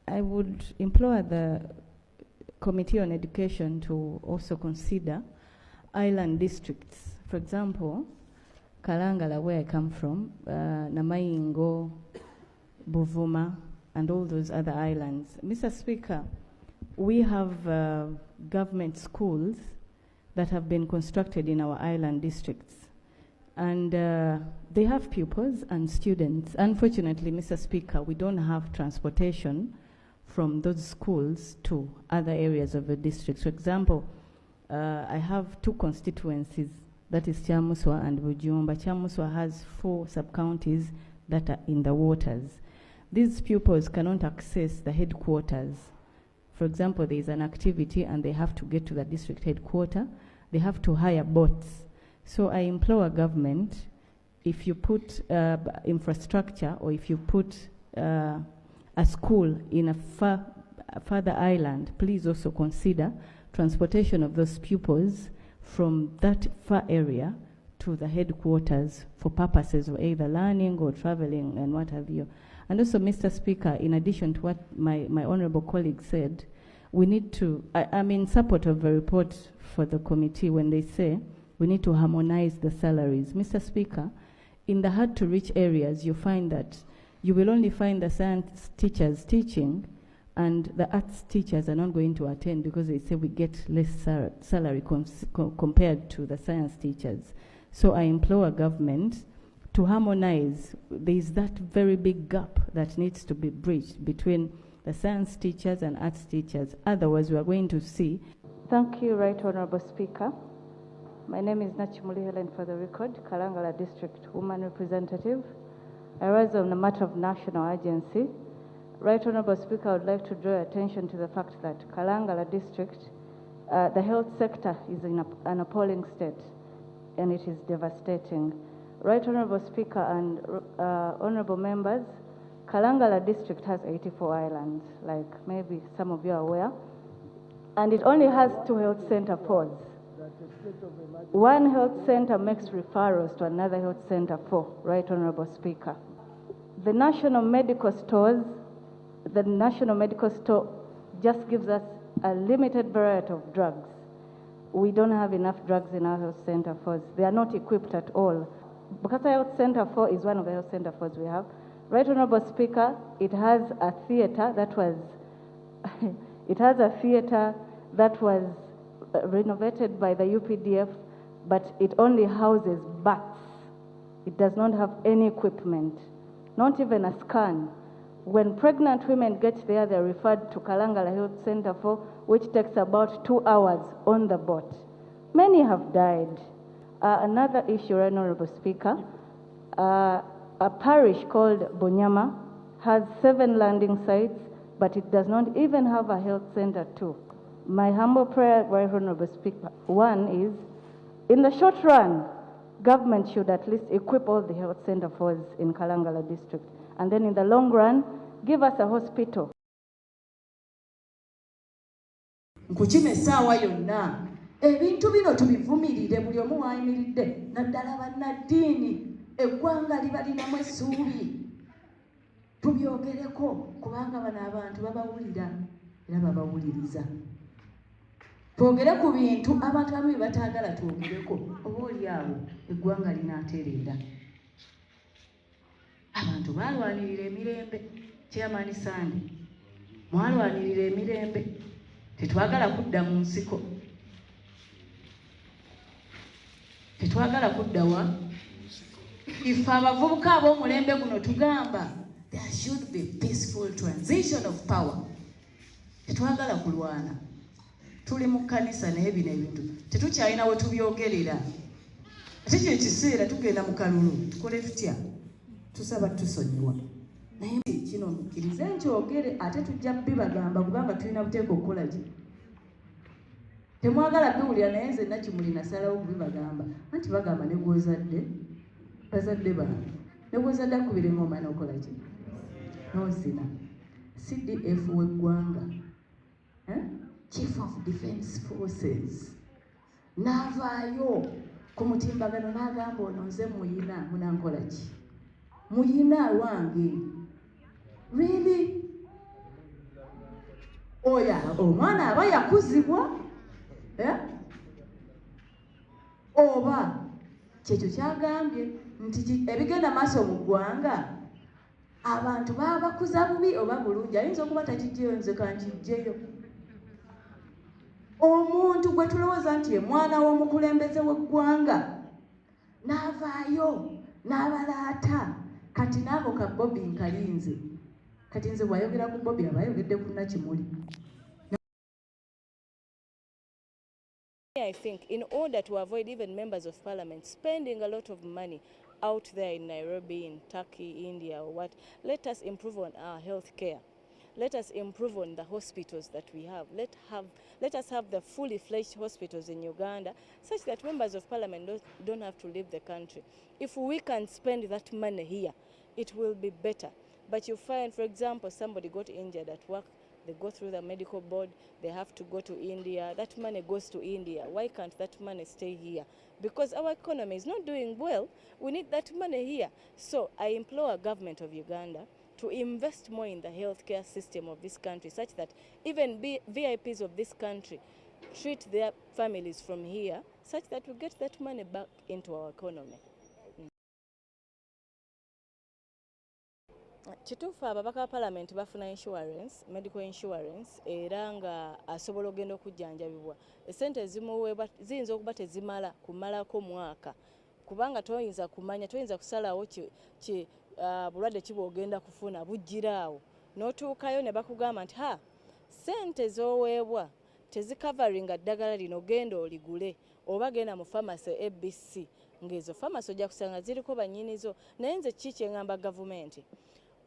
I would implore the Committee on Education to also consider island districts. For example, Kalangala, where I come from, Namayingo, Buvuma, and all those other islands. Mr. Speaker, we have government schools that have been constructed in our island districts. And they have pupils and students. Unfortunately, Mr. Speaker, we don't have transportation from those schools to other areas of the district. For example, I have 2 constituencies, that is Kyamuswa and Bujumba. Kyamuswa has 4 sub-counties that are in the waters. These pupils cannot access the headquarters. For example, there is an activity and they have to get to the district headquarters. They have to hire boats. So I implore government, if you put infrastructure or if you put a school in a further island, please also consider transportation of those pupils from that far area to the headquarters for purposes of either learning or traveling and what have you. And also, Mr. Speaker, in addition to what my honorable colleague said, we need to, I'm in support of the report for the committee when they say we need to harmonize the salaries. Mr. Speaker, in the hard-to-reach areas, you find that you will only find the science teachers teaching and the arts teachers are not going to attend because they say we get less salary compared to the science teachers. So I implore government to harmonize. There is that very big gap that needs to be bridged between the science teachers and arts teachers. Otherwise, we are going to see. Thank you, Right Honorable Speaker. My name is Nakimuli Hellen, for the record, Kalangala District Woman Representative. I rise on the matter of national urgency. Right Honorable Speaker, I would like to draw attention to the fact that Kalangala District, the health sector is in an appalling state, and it is devastating. Right Honorable Speaker and honorable members, Kalangala District has 84 islands, like maybe some of you are aware, and it only has 2 health center pods. One health center makes referrals to another health center for Right Honorable Speaker. The National Medical Store just gives us a limited variety of drugs. We don't have enough drugs in our health center force. They are not equipped at all. Bukasa Health Center 4 is one of the health center force we have. Right Honorable Speaker, it has a theater that was renovated by the UPDF, but it only houses bats. It does not have any equipment, not even a scan. When pregnant women get there, they're referred to Kalangala Health Center 4, which takes about 2 hours on the boat. Many have died. Another issue, Honorable Speaker, a parish called Bonyama has 7 landing sites, but it does not even have a health center too. My humble prayer, Right Honorable Speaker, one is, in the short run, government should at least equip all the health center force in Kalangala District. And then in the long run, give us a hospital. Nkuchime sawa yonna. Ebintu bino tubivumirire buli omu wayimiridde naddala bannaddiini eggwanga libalinamu essuubi. Tubyogereko kubanga bano abantu babawulira era babawuliriza. Twogere ku bintu abantu abamu bataagala twogereko oba oli awo eggwanga linaatereera. Abantu balwanirira emirembe, Chairman Sandi, mwalwanirira emirembe, tetwagala kudda mu nsiko, tetwagala kudda wa ife abavubuka ab'omulembe guno tugamba there should be peaceful transition of power. Tetwagala kulwana, tuli mu kkanisa naye bino ebintu tetukyalina we tubyogerera. Ate kye kiseera tugenda mu kalulu tukole tutya? Tusaba tusonyiwa. Naye kino mukkirize nkyogere ate tujja bibagamba kubanga tulina buteeka okukola ki. Temwagala biwulira naye nze Nakimuli nasalawo kubibagamba anti bagamba ne gw'ozadde bazadde bano ne gw'ozadde akubira engoma n'okola ki n'ozina. CDF w'eggwanga, Chief of Defence Forces, n'avaayo ku mutimbagano n'agamba ono nze muyina munankola ki? Muyina wange. Really? oya omwana aba yakuzibwa oba kyekyo kyagambye nti ebigenda maaso mu ggwanga abantu baba bakuza bubi oba bulungi ayinza okuba takijjeyo nze kankijjeyo omuntu gwe tulowooza nti ye mwana w'omukulembeze w'eggwanga n'avaayo n'abalaata kati naabo ka Bobi nkalinze kati nze bw'ayogera ku Bobi aba ayogedde ku Nakimuli. I think in order to avoid even members of parliament spending a lot of money out there in Nairobi, in Turkey, India or what, let us improve on our health care. Let us improve on the hospitals that we have. Let us have the fully fledged hospitals in Uganda such that members of parliament don't have to leave the country. If we can spend that money here, it will be better. But you find, for example, somebody got injured at work, they go through the medical board, they have to go to India, that money goes to India. Why can't that money stay here? Because our economy is not doing well, we need that money here. So I implore government of Uganda to invest more in the healthcare system of this country such that even VIPs of this country treat their families from here such that we get that money back into our economy. Kituufu ababaka ba parliament bafuna insurance, medical insurance era nga asobola ogenda okujjanjabibwa. Essente ezimuweebwa ziyinza okuba tezimala kumalako mwaka kubanga toyinza kumanya, toyinza kusalawo bulwadde ki bw'ogenda kufuna bujjiraawo n'otuukayo ne bakugamba nti ssente z'oweebwa tezikavaringa ddagala lino genda oligule oba genda mu pharmacy edMsk ng'ezo pharmacy ojja kusanga ziriko bannyinizo. Naye nze ki kye ngamba gavumenti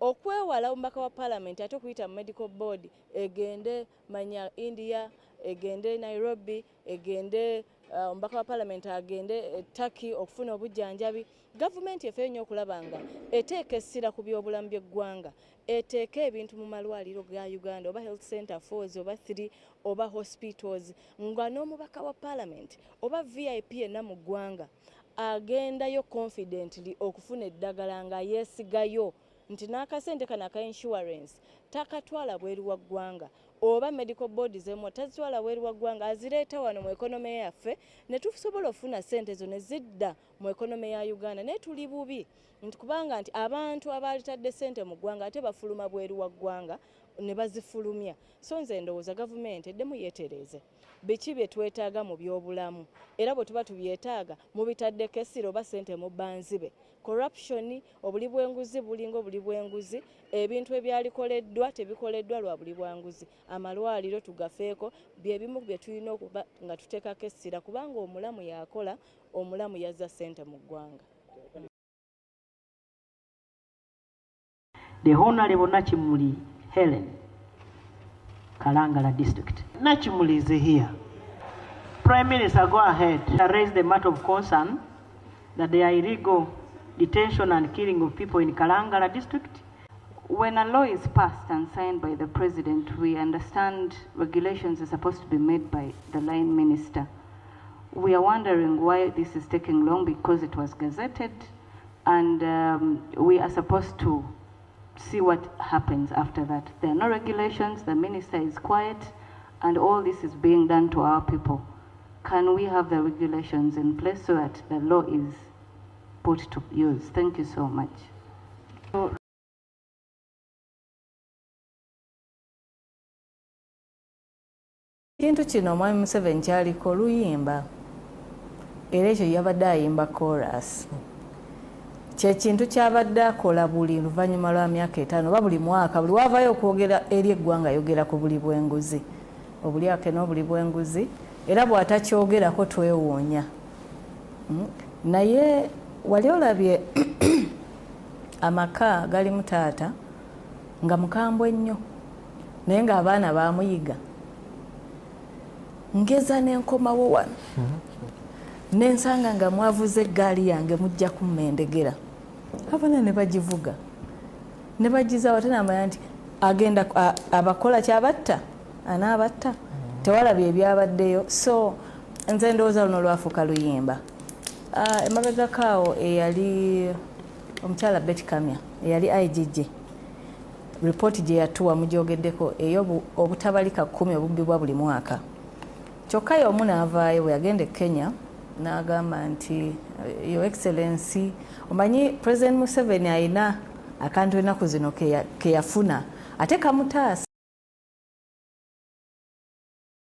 okwewala omubaka wa parliament ate okuyita mu medical board egende manya India, egende Nairobi, egende omubaka wa parliament agende Turkey okufuna obujjanjabi. Gavumenti efeeyo nnyo okulaba nga eteeka essira ku byobulamu by'eggwanga, eteeka ebintu mu malwaliro ga Uganda oba health center 4 oba 3 oba hospitals nga n'omubaka wa parliament oba VIP yenna mu ggwanga agendayo confidently okufuna eddagala nga yeesigayo nti n'akasente kano aka insurance takatwala bweru wa ggwanga oba medical board zemu tazitwala bweru wa ggwanga azireeta wano mu economy yaffe ne tusobola ofuna ssente zo ne zidda mu economy ya Uganda. Naye tuli bubi nti kubanga nti abantu abalitadde ssente mu ggwanga ate bafuluma bweru wa ggwanga ne bazifulumya. So nze ndowooza gavumenti eddemu yeetereeze biki bye twetaaga mu byobulamu era bwe tuba tubyetaaga mubitaddeko essira oba ssente mu banzibe. Corruption, obuli bw'enguzi bulinga obuli bw'enguzi, ebintu ebyalikoleddwa tebikoleddwa lwa buli bwanguzi. Amalwaliro tugafeeko byebimu bye tulina okuba nga tuteekako essira kubanga omulamu yakola, omulamu yazza ssente mu ggwanga. The Honorable Nakimuli Hellen, Kalangala District. Nakimuli is here. Prime Minister, go ahead. Raise the matter of concern that there are illegal detention and killing of people in Kalangala District. When a law is passed and signed by the President, we understand regulations are supposed to be made by the line minister. We are wondering why this is taking long because it was gazetted and we are supposed to see what happens after that. There are no regulations, the minister is quiet, and all this is being done to our people. Can we have the regulations in place so that the law is put to use? Thank you so much. Kintu kino Omwami Museveni kyaliko oluyimba era ekyo yabadde ayimba chorus. Kye kintu kyabadde akola buli luvannyuma lwa myaka 5 oba buli mwaka buli wavayo okwogera eri eggwanga ayogera ku buli bw'enguzi obulyake n'obuli bw'enguzi era bw'atakyogerako twewoonya. Naye wali olabye amaka gali mu taata nga mukambwe nnyo naye ng'abaana baamuyiga. Ngeza n'enkomawo wano nensanga nga mwavuze eggaali yange mujja kummendegera. Abaana ne bagivuga ne bagizaawo ate n'amanya nti agenda abakola kyabatta anaabatta tewalabye ebyabaddeyo. So nze ndowooza luno lwafuuka luyimba. Emabegakaawo eyali omukyala Betty Kamya eyali IGG report gye yatuwa mujogeddeko eyo obutabalika 10 obubbibwa buli mwaka. Kyokka y'omu n'avaayo bwe yagenda e Kenya n'agamba nti Your Excellency, omanyi President Museveni ayina akantu ennaku zino ke yafuna ate kamutaasa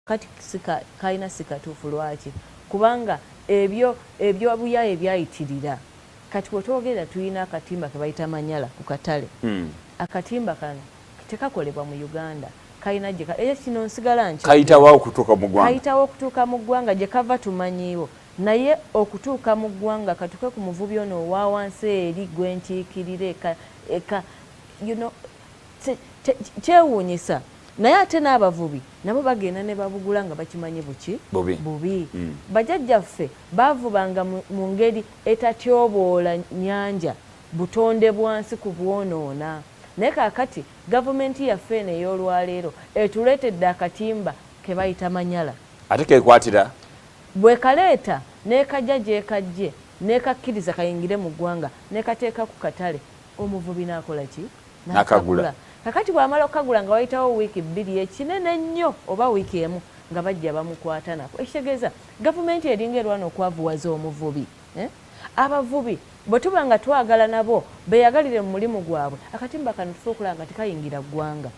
kati kalina sikatuufu lwaki kubanga ebyo buya ebyayitirira kati wetwogera tulina akatimba ke bayita Manyala ku katale akatimba kano tekakolebwa mu Uganda kalina gye kino nsigala nki kayitawo okutuuka mu ggwanga gye kava tumanyiiwo naye okutuuka mu ggwanga katuke ku muvubi ono owa wansi eri gwenkiikirire kyewuunyisa naye ate n'abavubi nabo bagenda ne babugula nga bakimanyi bubi bajjajjaffe baavubanga mu ngeri etatyoboola nnyanja butonde bwansi ku bwonoona naye kaakati gavumenti yaffe eno ey'olwaleero etuleetedde akatimba ke bayita Manyala ate kekwatira bwe kaleeta n'ekajja gyekajje n'ekakkiriza kayingire mu ggwanga n'ekateeka ku katale omuvubi n'akola ki n'akagula kakati bw'amala okukagula nga wayitawo wiiki 2 ekinene nnyo oba wiiki emu nga bajja bamukwata nako ekitegeeza gavumenti eringa erwana okwavuwaza omuvubi abavubi bwe tuba nga twagala nabo beeyagalire mu mulimu gwabwe akatimba kano tufe okulaba nga tekayingira ggwanga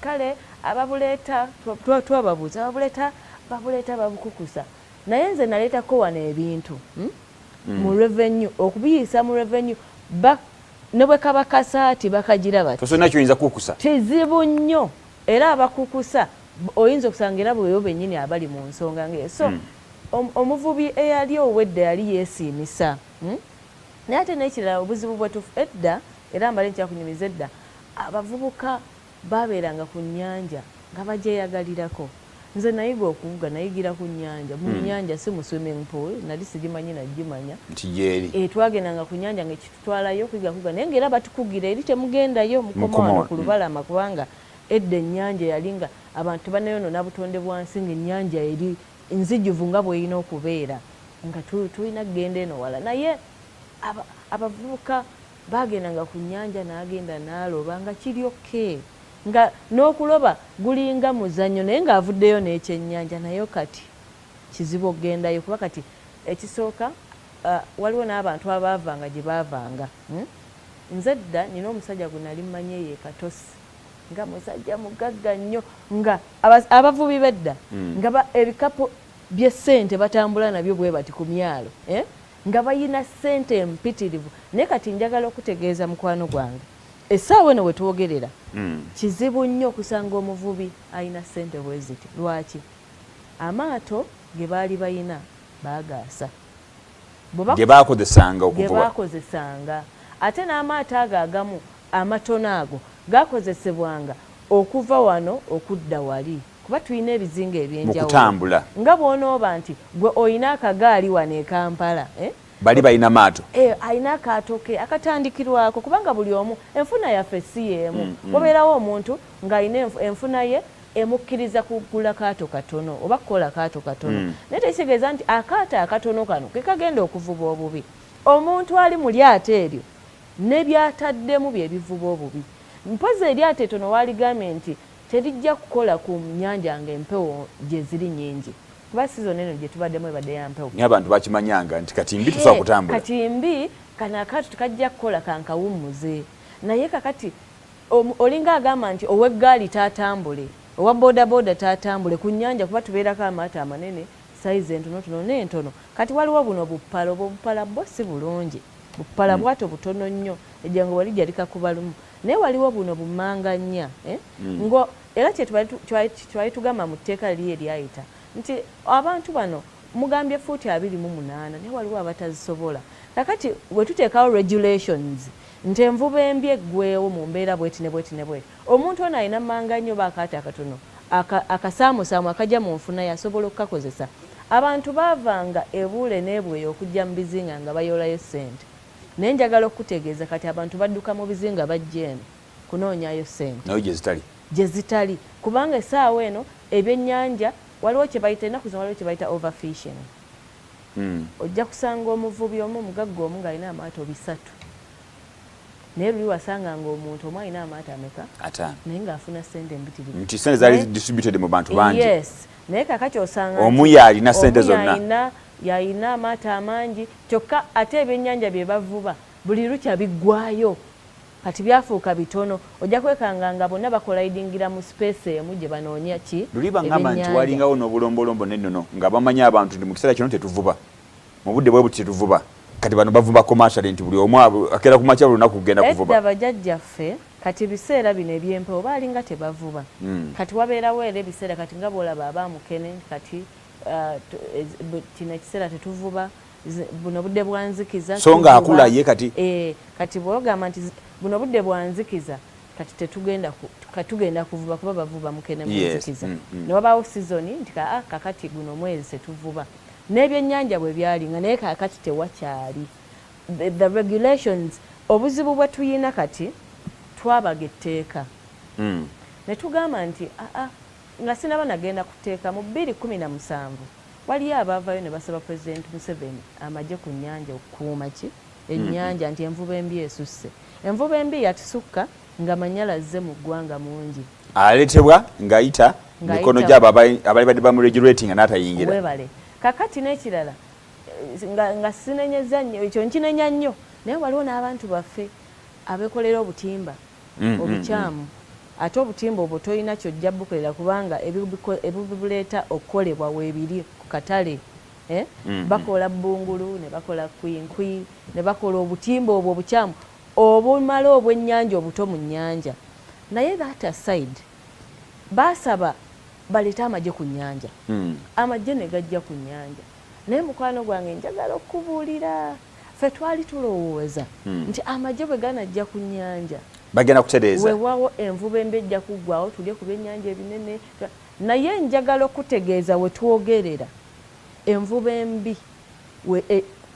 kale ababuleeta twababuuza babuleeta babukukusa naye nze naleetako wano ebintu mu revenue okubiyiisa mu revenue ne bwe kaba kasaati bakagira bati tosona kyoyinza kukusa kizibu nnyo era abakukusa oyinza okusanga era bweyo bennyini abali mu nsonga ngeyo so omuvubi eyali owedde yali yeesiimisa naye ate n'ekirala obuzibu bwetufu edda era mbale nkyakunyumiza edda abavubuka babeeranga ku nnyanja nga bagyeyagalirako nze nayiga okuvuga nayigira ku nnyanja mu nnyanja si mu swimming pool nali sigimanyi nagimanya nti yeeri twagendanga ku nnyanja ngekitutwalayo kuga naye ngaera batukugira eri temugendayo mukoma wano ku lubalama kubanga edda ennyanja yali nga abantu banayonoona butonde bwansi ng'ennyanja eri nzijuvu nga bw'erina okubeera nga tulina kugenda eno wala naye abavubuka bagendanga ku nnyanja n'agenda n'aloba nga kiri oke nga n'okuloba gulinga muzannyo naye ng'avuddeyo n'ekyennyanja naye kati kizibu okugendayo kuba kati ekisooka waliwo n'abantu abaavanga gye baavanga nze dda nina omusajja gwe nali mmanyi ye Katosi nga musajja mugagga nnyo nga abavubi bedda nga ebikapu by'essente batambula nabyo bwe bati ku myalo nga bayina ssente empitirivu naye kati njagala okutegeeza mukwano gwange essaawa eno wetwogerera kizibu nnyo okusanga omuvubi alina ssente bwe ziti lwaki amaato ge baali bayina baagaasa ge baakozesanga ate n'amaato ago agamu amatono ago gakozesebwanga okuva wano okudda wali kuba tulina ebizinga ebyenjawulo nga bw'onooba nti gwe olina akagaali wano e Kampala bali balina maato alina akaato ke akatandikirwako kubanga buli omu enfuna yaffe si yeemu wabeerawo omuntu ng'alina enfuna ye emukkiriza kugula kaato katono oba kukola kaato katono naye tekitegeeza nti akaato akatono kano ke kagenda okuvuba obubi omuntu ali mu lyato eryo ne byataddemu bye bivuba obubi mpozi eryato etono waaligambye nti terijja kukola ku nnyanja ng'empewo gye ziri nnyingi kuba sizoni eno gye tubaddemu ebadde ya mpewo naye abantu bakimanyanga nti katimbi tufa kutambula katimbi kana akaato tekajja kukola kankawummuze naye kakati olinga agamba nti ow'eggaali taatambule owa bodaboda taatambule ku nnyanja kuba tubeerako amaato amanene sayizi entonotono n'entono kati waliwo buno buppala obwo buppala bwo si bulungi buppala bwato butono nnyo ejjango wali gyalikakuba lumu naye waliwo buno bumanganya ngo era kyetwali tugamba mu tteeka liri eryayita nti abantu bano mugambye fuuti 28 naye waliwo abatazisobola kakati we tuteekawo regulations nti envuba embi eggweewo mu mbeera bweti ne bweti ne bweti omuntu ono alina manganya oba akaata akatono akasaamusaamu akajja mu nfuna yasobola okukakozesa abantu baavanga ebuule n'ebweyo okujja mu bizinga nga bayoolayo ssente naye njagala okutegeeza kati abantu badduka mu bizinga bajja eno kunoonyayo ssente nayo gye zitali kubanga essaawa eno ebyennyanja waliwo kye bayita ennaku zino waliwo kye bayita overfishing ojja kusanga omuvubi omu omugagga omu ng'alina amaato 3 naye luli wasanga ng'omuntu omu alina amaato ameka atano naye ng'afuna ssente embitirivu nti ssente zaali distributed mu bantu bangi yes naye kakati osanga omu yalina ssente zonna yalina amaato amangi kyokka ate ebyennyanja bye bavuba buli lukya biggwayo kati byafuuka bitono ojja kwekanga nga bonna bakolaidingira mu space emu gye banoonya ki luli bangamba nti walingawo n'obulombolombo n'ennono nga bamanyi abantu nti mu kiseera kino tetuvuba mu budde bwe buti tetuvuba kati bano bavuba commercial nti buli omu akeera ku makya buli lunaku kugenda kuvuba edda bajjajjaffe kati biseera bino ebyempewo baalinga tebavuba kati wabeerawo era ebiseera kati nga bwolaba abamukene kati kino ekiseera tetuvuba buno budde bwanzikiza so nga akula ye kati kati bwogamba nti buno budde bwanzikiza kati tugenda kuvuba kuba bavuba mukene mwanzikiza ne wabaawo sizoni nti kakati guno mwezi tetuvuba n'ebyennyanja bwe byalinga naye kakati tewakyali the regulations obuzibu bwe tuyina kati twabaga etteeka ne tugamba nti nga sinaba nagenda kuteeka mu 2017 waliyo abaavayo ne basaba President Museveni amagye ku nnyanja okukuuma ki ennyanja nti envuba embi esusse envuba embi yatusukka nga manyala azze mu ggwanga mungi aleetebwa ng'ayita mikono gyabo abali badde bamuregulating n'atayingira webale kakati n'ekirala nga sinenyeza nnyo ekyo nkinenya nnyo naye waliwo n'abantu baffe abeekolera obutimba obukyamu ate obutimba obwo tolina kyojja bukolera kubanga ebibuleeta okukolebwa weebiri ku katale bakola bbungulu ne bakola kwinkwi ne bakola obutimba obwo obukyamu obumala obw'ennyanja obuto mu nnyanja naye that aside baasaba baleete amagye ku nnyanja amagye ne gajja ku nnyanja naye mukwano gwange njagala okubuulira ffe twali tulowooza nti amagye bwe ganajja ku nnyanja bagenda kutereeza weewaawo envuba embi ejja kuggwawo tulye ku byennyanja ebinene naye njagala okutegeeza we twogerera envuba embi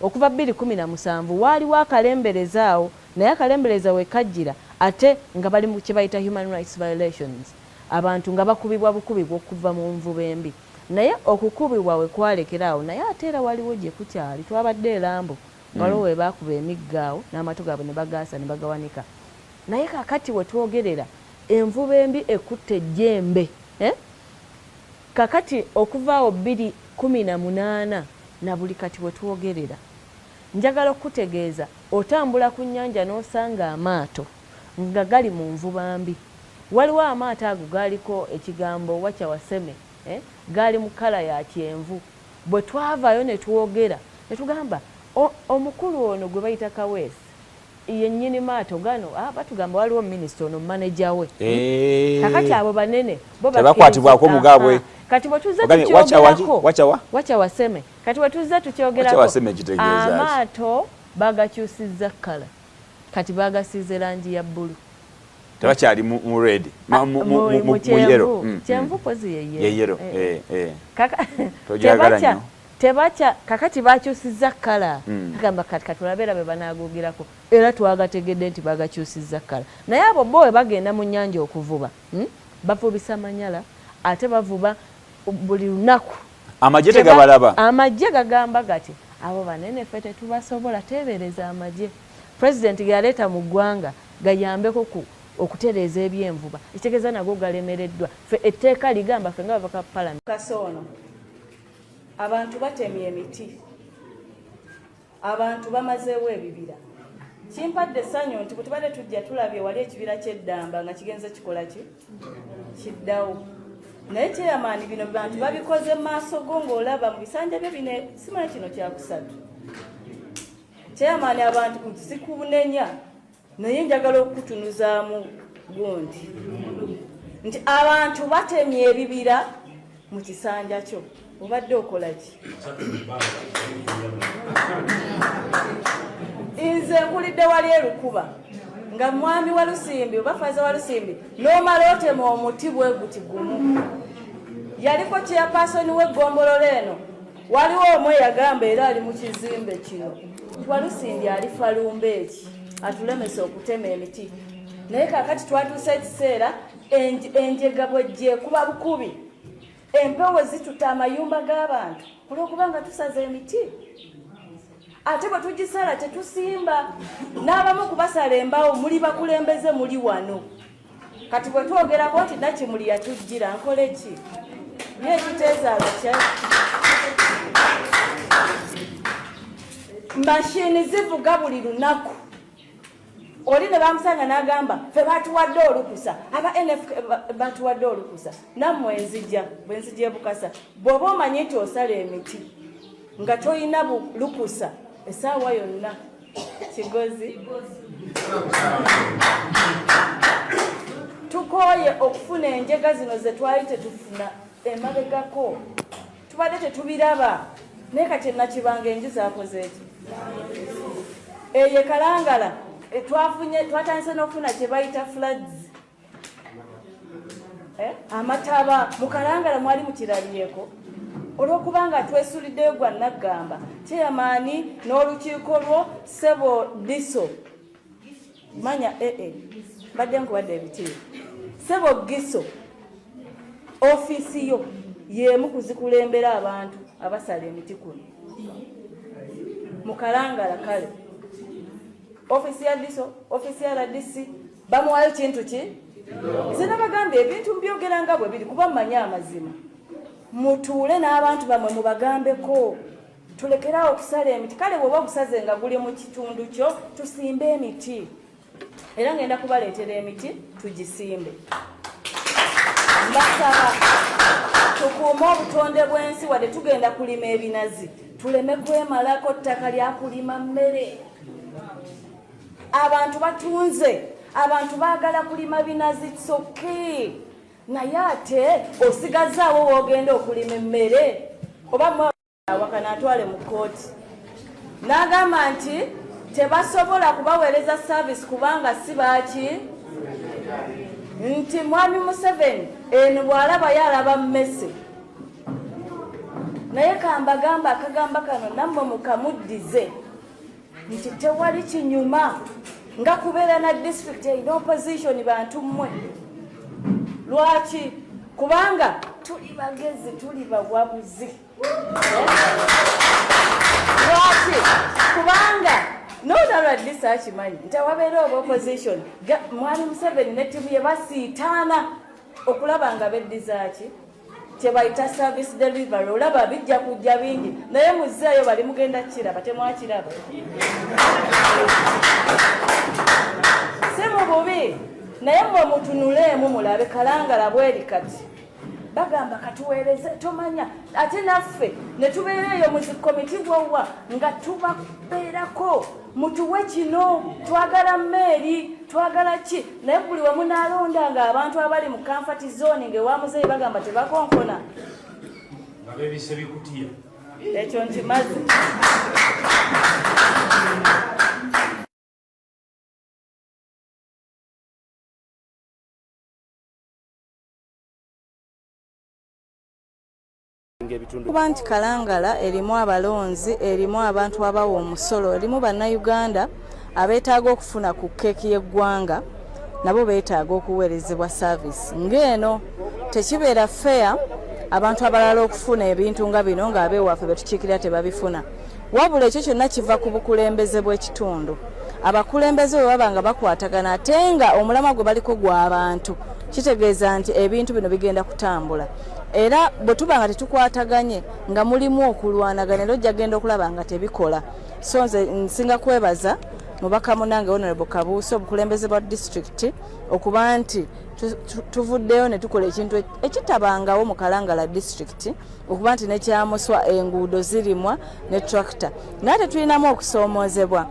okuva 2017 waaliwo akalembereza awo naye akalembereza we kajjira ate nga bali mu kye bayita human rights violations abantu nga bakubibwa bukubibwa okuva mu nvuba embi naye okukubibwa we kwalekeraawo naye ate era waliwo gye kukyali twabadde erambo nga waliwo we baakuba emiggaawo n'amatu gaabwe ne bagaasa ne bagawanika naye kakati we twogerera envuba embi ekutte ejjembe kakati okuvaawo 2018 na buli kati we twogerera njagala okutegeeza otambula ku nnyanja n'osanga amaato nga gali mu nvuba mbi waliwo amaato ago gaaliko ekigambo wacha waseme gaali mu kala ya kyenvu bwe twavaayo ne twogera ne tugamba omukulu ono gwe bayita Kaweesi yennyini maato gano batugamba waliwo minisita ono manager we kakati abo banene bo tebakwatibwako mugabwe kati bwe tuzze tukyogerako wacha waseme kati bwe tuzze tukyogerako amaato bagakyusizza kkala kati bagasiize langi ya bbulu tebakyali mu red mu yero kyenvu pozi ye yero tebacha kakati bakyusizza kkala agamba kati tulabeera be banaagogerako era twagategedde nti bagakyusizza kkala naye abo bo we bagenda mu nnyanja okuvuba bavubisa manyala ate bavuba buli lunaku amagye tegabalaba amagye gagamba gati abo banene ffe tetubasobola teebereza amagye pulezidenti geyaleeta mu ggwanga gayambeko okutereeza ebyenvuba ekitegeeza nago galemereddwa ffe etteeka ligamba ffe nga bavaka palamenti kasoono abantu batemye emiti abantu bamazeewo ebibira kimpadde essanyu nti bwe tubadde tujja tulabye wali ekibira ky'eddamba nga kigenze kikola ki kiddawo naye kyeyamaani bino bantu babikoze mu maaso go ng'olaba mu bisanja byo bino simanyi kino kyakusatu kyeyamaani abantu sikubunenya naye njagala okutunuzaamu gundi nti abantu batemye ebibira mu kisanja kyo obadde okola ki nze nkulidde wali erukuba nga mwami wa Lusimbi oba faza wa Lusimbi n'omala otema omuti bwe guti gumu yaliko chairperson w'eggombolola eno waliwo omwe yagamba era ali mu kizimbe kino wa Lusimbi ali falumba eki atulemesa okutema emiti naye kakati twatuusa ekiseera enjega bwejje kuba bukubi empewo zituta amayumba g'abantu olw'okubanga tusaza emiti ate bwe tugisala tetusimba n'abamu kubasala embaawo muli bakulembeze muli wano kati bwe twogerako nti Nakimuli yatujjira nkole ki ye ekiteezaala kya mashini zivuga buli lunaku oli ne bamusanga n'agamba fe batuwadde olukusa aba NFK batuwadde olukusa nammwe enzija bwe nzija ebukasa bw'oba omanyi nti osala emiti nga toyina lukusa essaawa yonna kigozi tukooye okufuna enjega zino ze twali tetufuna emabegako tubadde tetubiraba naye kati Nakibanga enju zaakoze eki eyo Kalangala twatandise n'okufuna kye bayita floods amataba mu Kalangala mwali mukirabyeko olw'okubanga twesuliddeyo gwa Naggamba chairman n'olukiiko lwo Sebo Diso manya badde nkuwadde ebitiibwa Sebo Giso ofiisi yo y'emu kuzikulembera abantu abasala emiti kuno mu Kalangala kale ofiisi ya Diso ofiisi ya RDC bamuwayo kintu ki zina bagambye ebintu mbyogera nga bwe biri kuba mmanyi amazima mutuule n'abantu bamwe mubagambeko tulekerawo okusala emiti kale bw'oba obusaze nga guli mu kitundu kyo tusimbe emiti era ngenda kubaleetera emiti tugisimbe mbasaba tukuume obutonde bw'ensi wadde tugenda kulima ebinazi tuleme kwemalako ttaka lya kulima mmere abantu batunze abantu baagala kulima binazi tsoke naye ate osigazaawo woogenda okulima emmere oba awakana atwale mu kooti n'agamba nti tebasobola kubaweereza service kubanga si baaki nti mwami Museveni eno bw'alaba yalaba mmese naye kambagamba akagamba kano nammwe mukamuddize nti tewali kinyuma nga kubeera na district erina opposition bantu mmwe lwaki kubanga tuli bagezi tuli bawabuzi lwaki kubanga notalwadisa akimanyi nti awabeera oba opposition mwami Museveni ne ttiimu ye basiitaana okulaba nga beddizaaki kyebayita service delivery olaba bijja kujja bingi naye muzzeeyo bali mugenda kiraba temwakiraba si mu bubi naye mmwe mutunuleemu mulabe Kalangala bweri kati bagamba katuweereze tomanya ate naffe ne tubeera eyo mu zikomiti bwowa nga tubabeerako mutuwe kino twagala mmeeri twagala ki naye buli we munaalondanga abantu abali mu comfort zone ng'ewa muzeeyi bagamba tebakonkona nga beebise bikutiya ekyo nkimaze kuba nti Kalangala erimu abalonzi erimu abantu abawa omusolo erimu bannayuganda abeetaaga okufuna ku keeki y'eggwanga nabo beetaaga okuweerezebwa service ng'eno tekibeera fair abantu abalala okufuna ebintu nga bino ng'abeewaffe betukiikirira tebabifuna wabula ekyo kyonna kiva ku bukulembeze bw'ekitundu abakulembeze bwe baba nga bakwatagana ate nga omulamwa gwe baliko gw'abantu kitegeeza nti ebintu bino bigenda kutambula era bwe tuba nga tetukwataganye nga mulimu okulwanagana era ojja genda okulaba nga tebikola so nze nsinga kwebaza mubaka munange Honorable Kabuusi obukulembeze bwa district okuba nti tuvuddeyo ne tukola ekintu ekitabangawo mu Kalangala district okuba nti nekyamuswa enguudo zirimwa ne tractor naye tetulinamu okusoomoozebwa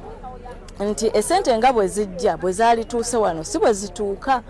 nti esente nga bwe zijja bwe zaalituuse wano si bwe zituuka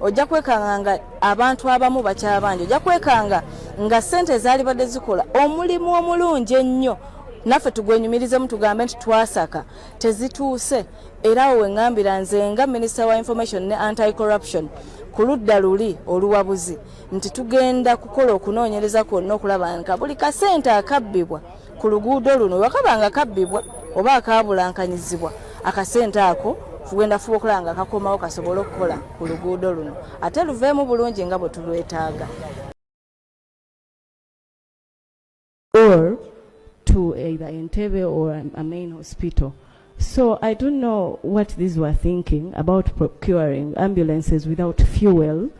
ojja kwekanga nga abantu abamu bakyabanja ojja kwekanga nga sente zaali badde zikola omulimu omulungi ennyo naffe tugwenyumirizemu tugambe nti twasaka tezituuse era weŋŋambira nze nga Minister wa Information ne Anti-Corruption ku ludda luli oluwabuzi nti tugenda kukola okunoonyereza kwonna okulaba nka buli kasente akabbibwa ku luguudo luno wakabanga kabbibwa oba akaabulankanyizibwa akasente ako tugenda fuba okulaba nga kakomawo kasobole okukola ku luguudo luno ate luveemu bulungi nga bwe tulwetaaga. Or to either either Entebbe or a main hospital. So I don't know what these were thinking about procuring ambulances without fuel.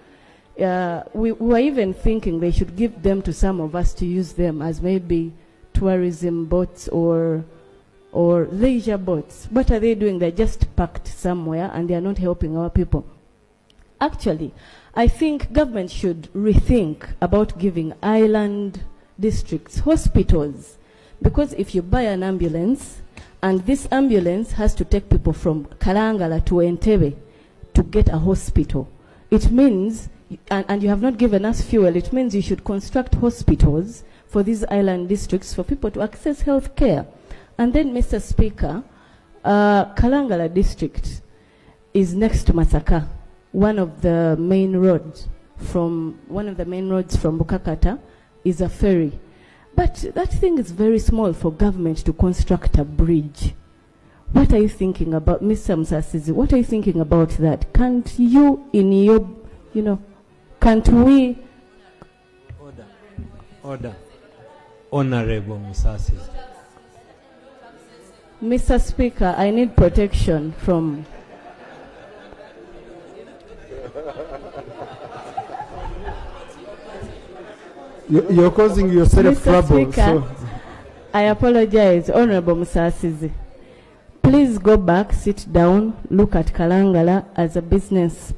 We were even thinking they should give them to some of us to use them as maybe tourism boats or leisure boats. What are they doing? They're just parked somewhere and they're not helping our people. Actually, I think government should rethink about giving island districts hospitals, because if you buy an ambulance and this ambulance has to take people from Kalangala to Entebbe to get a hospital, it means, and you have not given us fuel, it means you should construct hospitals for these island districts for people to access health care. And then, Mr. Speaker, Kalangala district is next to Masaka, one of the main roads from Bukakata is a ferry. But that thing is very small for government to construct a bridge. What are you thinking about, Mr. Musasizi? What are you thinking about that? Can't you, in your, can't we? Order. Honorable Musasizi. Mr. Speaker, I need protection from... You're causing yourself trouble. Mr. Speaker, so. I apologize, Honorable Musasizi. Please go back, sit down, look at Kalangala as a business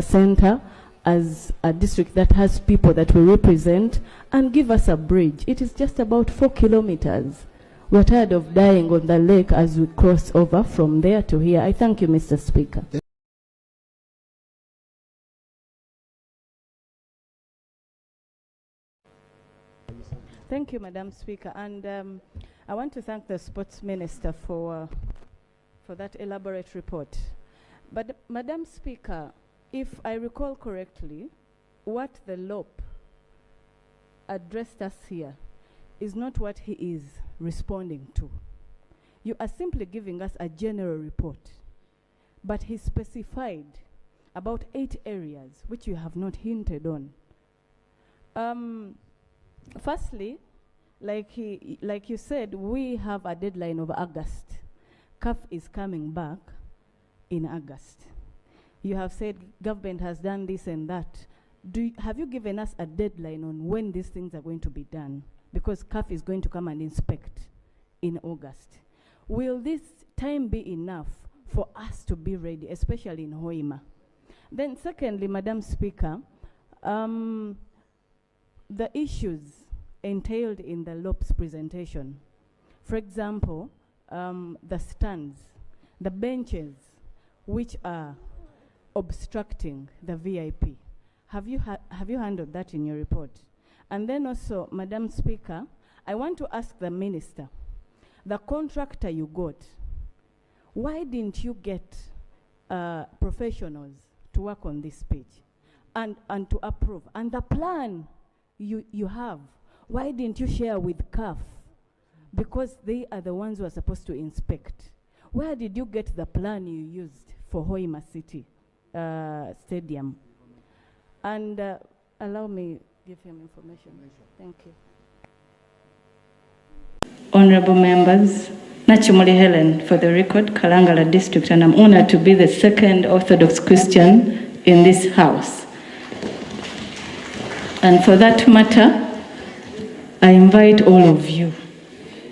center, as a district that has people that we represent, and give us a bridge. It is just about 4 kilometers. We're tired of dying on the lake as we cross over from there to here. I thank you, Mr. Speaker. Thank you, Madam Speaker. And I want to thank the Sports Minister for that elaborate report. But, Madam Speaker, if I recall correctly, what the LOP addressed us here is not what he is responding to. You are simply giving us a general report, but he specified about 8 areas which you have not hinted on. Firstly, like you said, we have a deadline of August. CAF is coming back in August. You have said government has done this and that. Have you given us a deadline on when these things are going to be done? Because CAF is going to come and inspect in August. Will this time be enough for us to be ready, especially in Hoima? Then secondly, Madam Speaker, the issues entailed in the LOP's presentation. For example, the stands, the benches which are obstructing the VIP. Have you handled that in your report? And then also, Madam Speaker, I want to ask the Minister, the contractor you got, why didn't you get professionals to work on this page and to approve? And the plan you have, why didn't you share with CAF? Because they are the ones who are supposed to inspect. Where did you get the plan you used for Hoima City Stadium? And allow me give him information. Thank you. Honorable members, Nakimuli Hellen for the record, Kalangala District, and I'm honored to be the second Orthodox Christian in this house. And for that matter, I invite all of you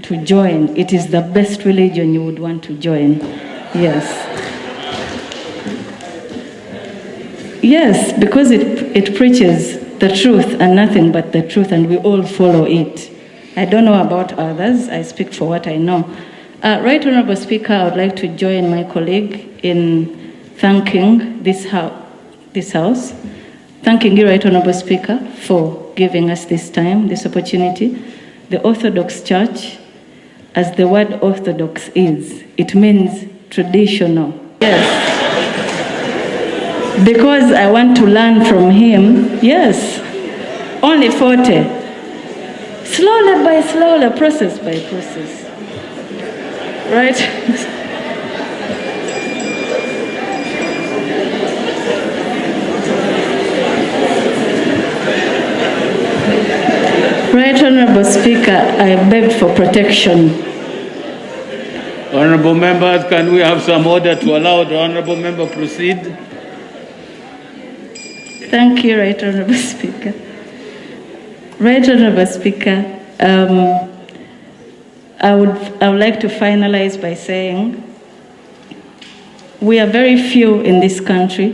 to join. It is the best religion you would want to join. Yes. Yes, because it preaches the truth and nothing but the truth, and we all follow it. I don't know about others. I speak for what I know. Right Honorable Speaker, I would like to join my colleague in thanking this house. Thanking you, Right Honorable Speaker, for giving us this time, this opportunity. The Orthodox Church, as the word Orthodox is, it means traditional. Yes. Because I want to learn from him, yes. Only 40. Slowly by slowly, process by process. Right? Right, Honorable Speaker, I beg for protection. Honorable members, can we have some order to allow the honorable member proceed? Thank you, Right Honorable Speaker. Right Honorable Speaker, I would like to finalize by saying we are very few in this country,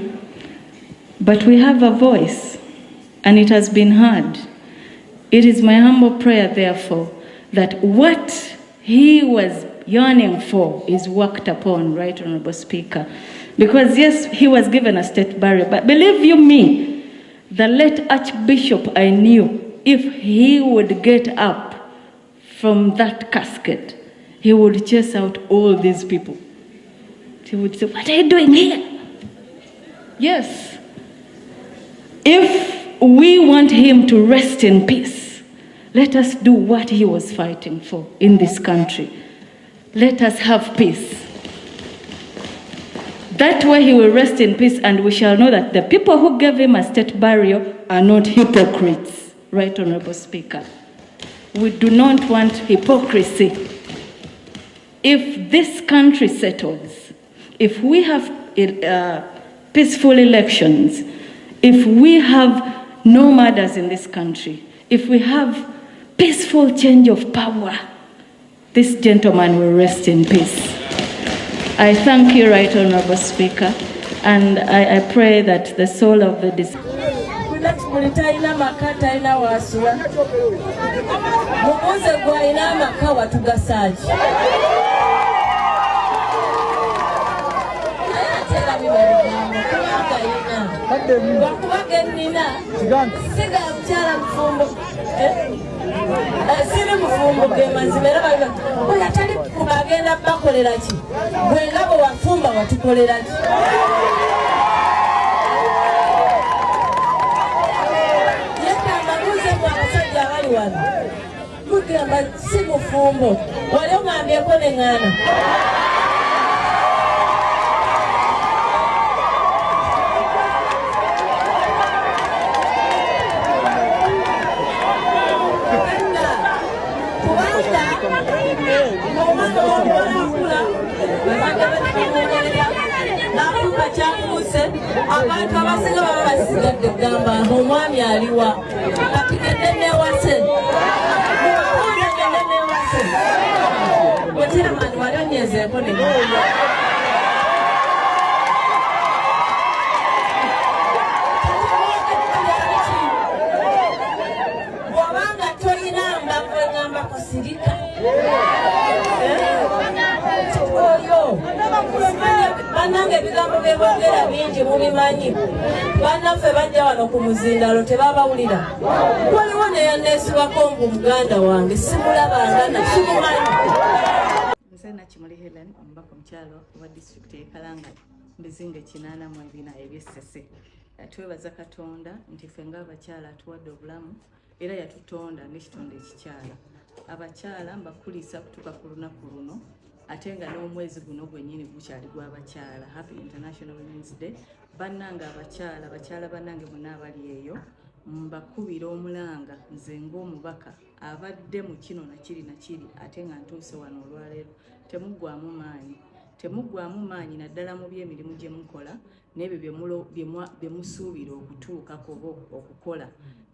but we have a voice, and it has been heard. It is my humble prayer, therefore, that what he was yearning for is worked upon, Right Honorable Speaker. Because yes, he was given a state burial, but believe you me, the late Archbishop I knew, if he would get up from that casket, he would chase out all these people. He would say, what are you doing here? Yes. If we want him to rest in peace, let us do what he was fighting for in this country. Let us have peace. That way he will rest in peace, and we shall know that the people who gave him a state burial are not hypocrites, Right Honorable Speaker. We do not want hypocrisy. If this country settles, if we have peaceful elections, if we have no murders in this country, if we have peaceful change of power, this gentleman will rest in peace. I thank you, Right Honorable Speaker, and I pray that the soul of the deceased. Sili mufumbo mazimera baga oya tali kubagenda bakolera ki bwengabo wafumba watukolera ki yekamba muze mu abasajja abali wano mugamba si mufumbo wali omwambyeko neŋŋaana abantu abasinga baba basigadde kugamba omwami aliwa kapitedde newase wekiramani wali onyezeeko ne bw'obanga tolina mbavu egamba kusirika oyo bannange ebigambo byeboogera bingi mubimanyi bannaffe bajja wano ku muzindalo tebabawulira waliwo neyanneesibako ngu muganda wange simulabanga nakimumanyi nze Nakimuli Hellen omubaka omukyalo owa disitulikiti y'e Kalanga mbizinga 84 eby'essese twebaza Katonda nti ffe ng'abakyala atuwadde obulamu era yatutonda n'ekitonda ekikyala abakyala mbakuliisa kutuuka ku lunaku luno ate nga n'omwezi guno gwennyini gukyali gw'abakyala. Happy International Women's Day. Bannange abakyala bannange bonna abali eyo mbakubira omulanga nze ng'omubaka abadde mu kino nakiri ate nga ntuuse wano olwaleero temuggwaamu maanyi naddala mu by'emirimu gye mukola n'ebyo bye musuubira okutuukako bo okukola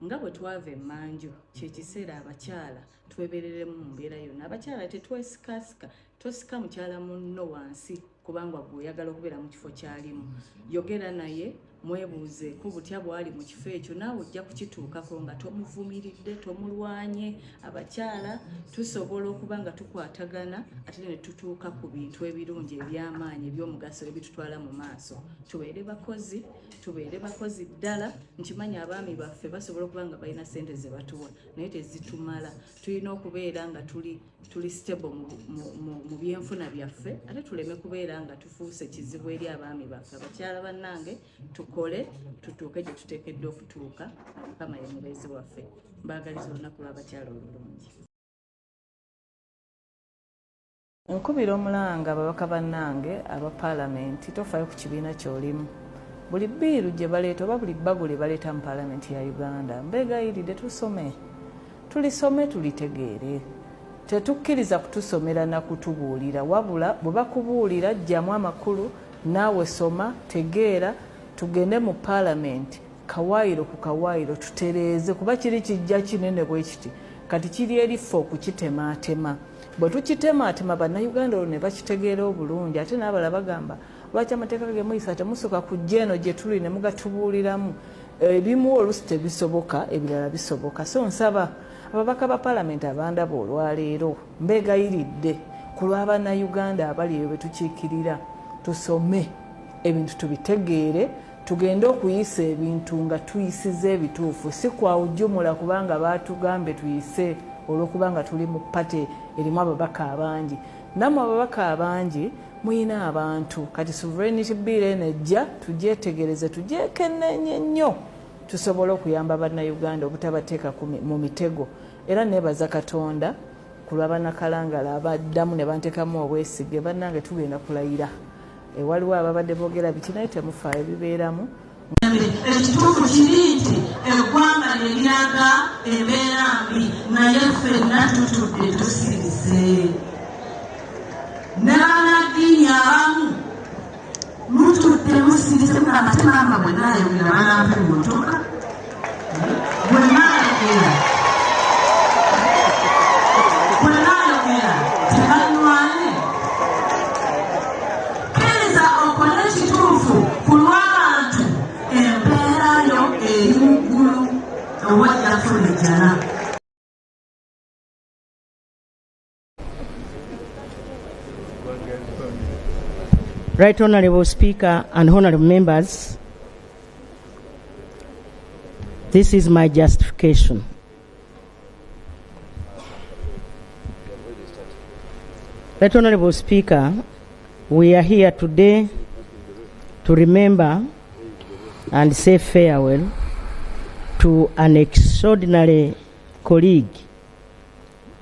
nga bwe twava emmanju kyekiseera abakyala twebereremu mu mbeera yonna. Abakyala tetwesikasika tosika mukyala munno wansi kubanga gwe oyagala okubeera mu kifo kyalimu. Yogera naye mwebuuzeeko butya bwali mu kifo ekyo naawe ojja kukituukako nga tomuvumiridde tomulwanye. Abakyala tusobola okuba nga tukwatagana ate ne tutuuka ku bintu ebirungi eby'amaanyi eby'omugaso ebitutwala mu maaso. Tubeere bakozi ddala. Nkimanyi abaami baffe basobola okuba nga balina ssente ze batuwa naye tezitumala. Tulina okubeera nga tuli stable mu byenfuna byaffe ate tuleme kubeera nga tufuuse kizibu eri abaami baffe. Abakyala bannange tukole tutuuke gye tuteekeddwa okutuuka. Mukama ye mubeezi waffe. Mbaagaliza olunaku lw'abakyala olulungi. Nkubira omulanga ababaka bannange aba paalamenti tofaayo ku kibiina ky'olimu. Buli bbiiru gye baleeta oba buli bbagule baleeta mu paalamenti ya Uganda mbeegayiridde tulisome tulitegeere. Tetukkiriza kutusomera na kutubuulira wabula bwe bakubuulira jjamu amakulu naawe soma tegeera tugende mu Parliament kawaayiro ku kawaayiro tutereeze kuba kiri kijja kinene bwe kiti kati kiri eriffe okukitemaatema. Bwe tukitemaatema bannayuganda olwo ne bakitegeera obulungi ate n'abala bagamba lwaki amateeka ge muyisa temusoka kujja eno gye tuli ne mugatubuuliramu. Ebimu oluusi tebisoboka ebirala bisoboka. So nsaba ababaka ba Parliament abandaba olwaleero mbeegayiridde ku lw'abannayuganda abali eyo be tukiikirira tusome ebintu tubitegeere tugende okuyisa ebintu nga tuyisize ebituufu si kwawujjumula kubanga baatugambe tuyise olw'okubanga tuli mu pate erimu ababaka abangi. Nammwe ababaka abangi muyina abantu kati sovereignty bill enejja tugyetegereze tugyekenneenye nnyo tusobole okuyamba bannayuganda obutabateeka mu mitego. Era nebaza Katonda ku lw'abannakalangala abaddamu ne banteekamu obwesige bannange tugenda kulayira. Waliwo ababadde boogera biti naye temufaayo bibeeramu. Ekituufu kiri nti eggwanga ne liraga embeera mbi naye ffenna tutudde tusirise. Ne bannaddiini abamu mutudde musirise mugamba temamba bwe naayogera banampa emmotoka bwe naayogera tebanywane. Kkiriza okole ekituufu ku lw'abantu embeera yo eri mu ggulu owajjafulejjana. Right Honourable Speaker and Honourable Members, this is my justification. Right Honourable Speaker, we are here today to remember and say farewell to an extraordinary colleague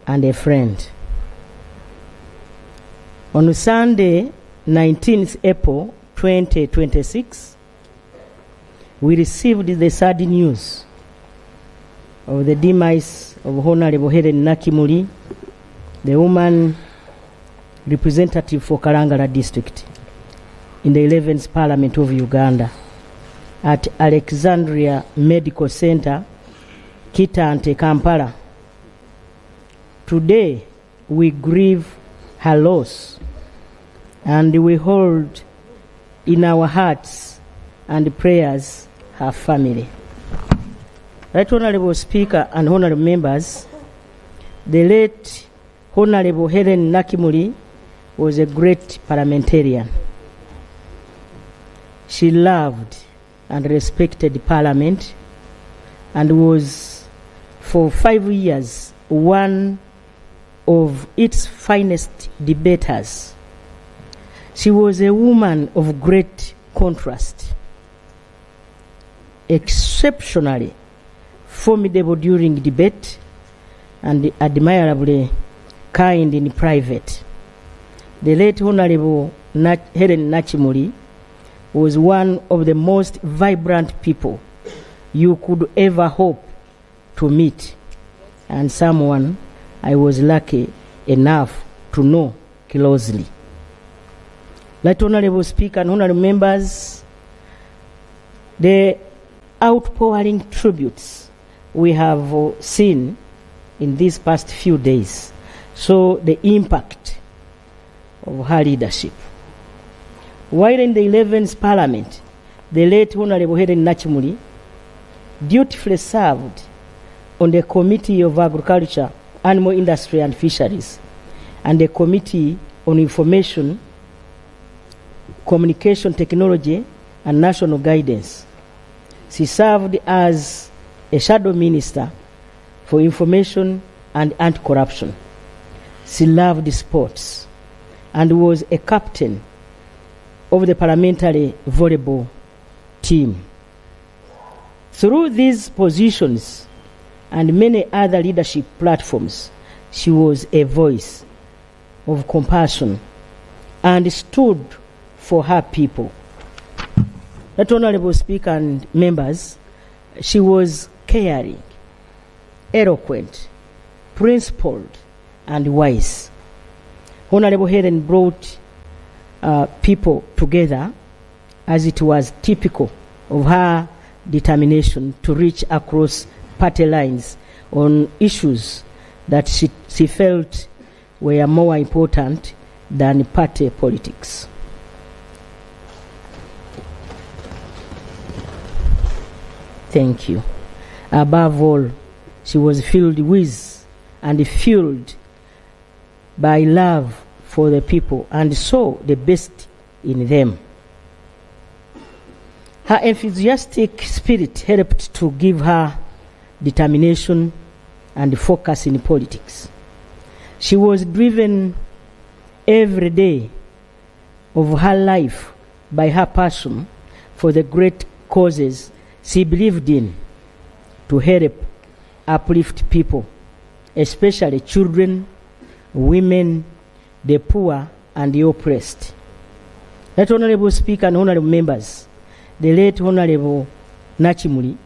and a friend. On Sunday, 19th April 2026, we received the sad news of the demise of Honourable Hellen Nakimuli, the woman representative for Kalangala district in the 11th Parliament of Uganda at Alexandria Medical Center, Kitante, Kampala. Today, we grieve her loss and we hold in our hearts and prayers her family. Right Honourable Speaker and Honourable Members, the late Honourable Hellen Nakimuli was a great parliamentarian. She loved and respected Parliament and was for 5 years one of its finest debaters. She was a woman of great contrast, exceptionally formidable during debate and admirably kind in private. The late Honourable Hellen Nakimuli was one of the most vibrant people you could ever hope to meet, and someone I was lucky enough to know closely. Right Honourable Speaker and Honourable Members, the outpouring tributes we have seen in these past few days show the impact of her leadership. While in the 11th Parliament, the late Honourable Hellen Nakimuli dutifully served on the Committee of Agriculture, Animal Industry and Fisheries, and the Committee on Information, Communication Technology and National Guidance. She served as a shadow minister for information and anti-corruption. She loved sports and was a captain of the parliamentary volleyball team. Through these positions and many other leadership platforms, she was a voice of compassion and stood for her people. That Honourable Speaker and members, she was caring, eloquent, principled, and wise. Honorable Hellen brought people together, as it was typical of her determination to reach across party lines on issues that she felt were more important than party politics. Thank you. Above all, she was filled with and fueled by love for the people and saw the best in them. Her enthusiastic spirit helped to give her determination and focus in politics. She was driven every day of her life by her passion for the great causes she believed in, to help uplift people, especially children, women, the poor, and the oppressed. That Honorable Speaker and Honorable Members, the late Honorable Nakimuli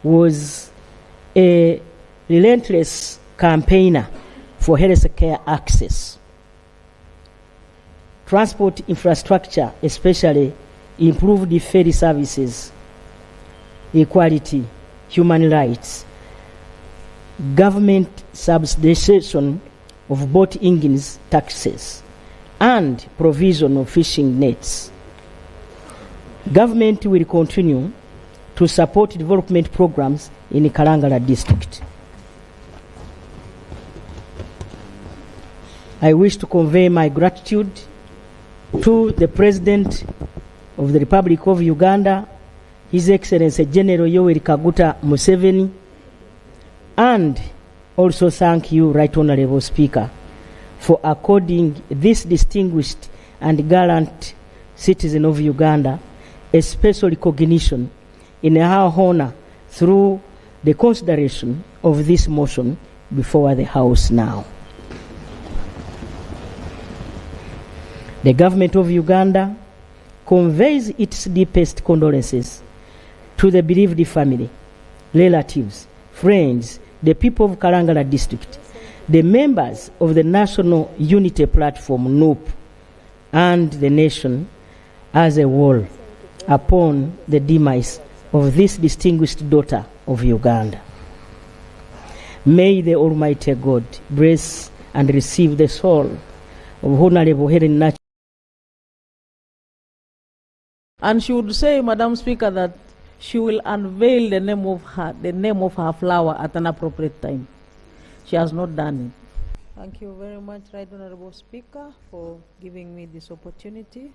was a relentless campaigner for health care access, transport infrastructure, especially improved ferry services, equality, human rights, government subsidization of boat engines taxes, and provision of fishing nets. Government will continue to support development programs in Kalangala district. I wish to convey my gratitude to the President of the Republic of Uganda, His Excellency General Yoweri Kaguta Museveni, and also thank you, Right Honorable Speaker, for according this distinguished and gallant citizen of Uganda a special recognition in her honor through the consideration of this motion before the House now. The government of Uganda conveys its deepest condolences to the bereaved family, relatives, friends, the people of Kalangala district, the members of the National Unity Platform, NUP, and the nation as a whole upon the demise of this distinguished daughter of Uganda. May the Almighty God bless and receive the soul of Honorable Hellen Nakimuli. And she would say, Madam Speaker, that she will unveil the name of her flower at an appropriate time. She has not done it. Thank you very much, Right Honorable Speaker, for giving me this opportunity.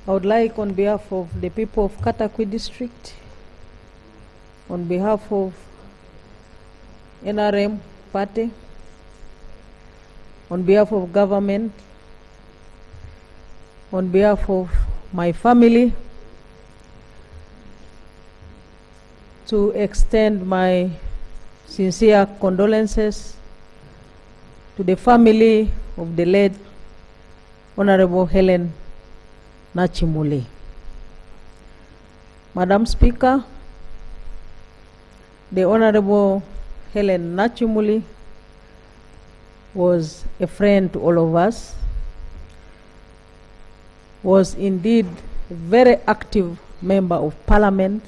I would like, on behalf of the people of Katakwi District, on behalf of NRM Party, on behalf of government, on behalf of my family, to extend my sincere condolences to the family of the late Honorable Hellen Nakimuli. Madam Speaker, the Honorable Hellen Nakimuli was a friend to all of us, was indeed a very active member of Parliament,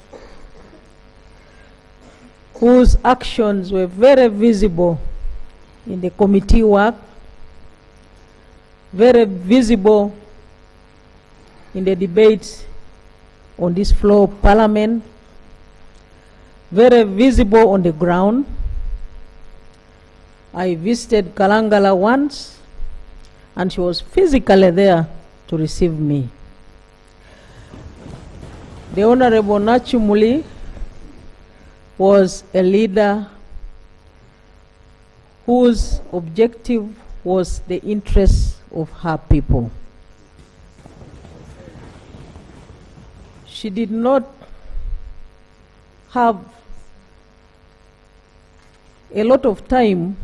whose actions were very visible in the committee work, very visible in the debates on this floor of Parliament, very visible on the ground. I visited Kalangala once, and she was physically there to receive me. The Honorable Nakimuli was a leader whose objective was the interests of her people. She did not have a lot of time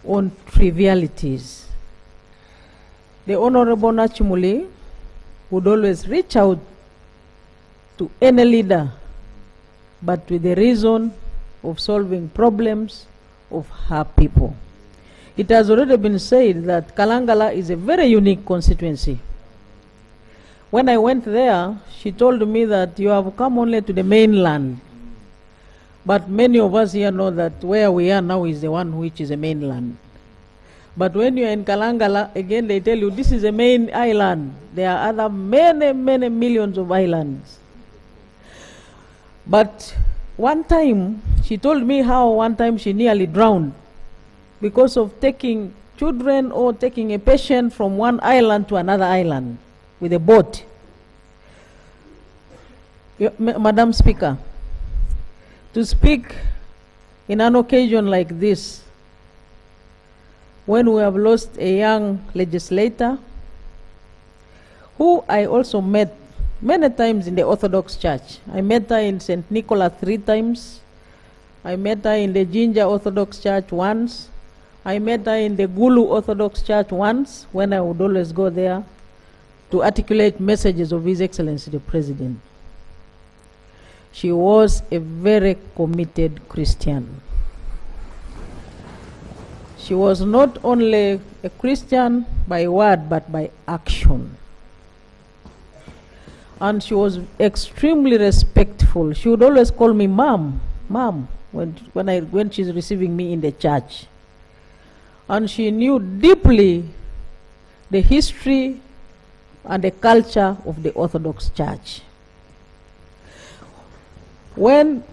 on trivialities. The Honorable Nakimuli would always reach out to any leader, but with the reason of solving problems of her people. It has already been said that Kalangala is a very unique constituency. When I went there, she told me that you have come only to the mainland. But many of us here know that where we are now is the one which is a mainland. But when you are in Kalangala, again they tell you this is a main island. There are other many millions of islands. But one time, she told me how one time she nearly drowned because of taking children or taking a patient from one island to another island with a boat. Madam Speaker, to speak in an occasion like this, when we have lost a young legislator, who I also met many times in the Orthodox Church. I met her in St. Nicholas 3 times. I met her in the Ginger Orthodox Church once. I met her in the Gulu Orthodox Church once, when I would always go there to articulate messages of His Excellency the President. She was a very committed Christian. She was not only a Christian by word, but by action. And she was extremely respectful. She would always call me mom, when she's receiving me in the church. And she knew deeply the history and the culture of the Orthodox Church. When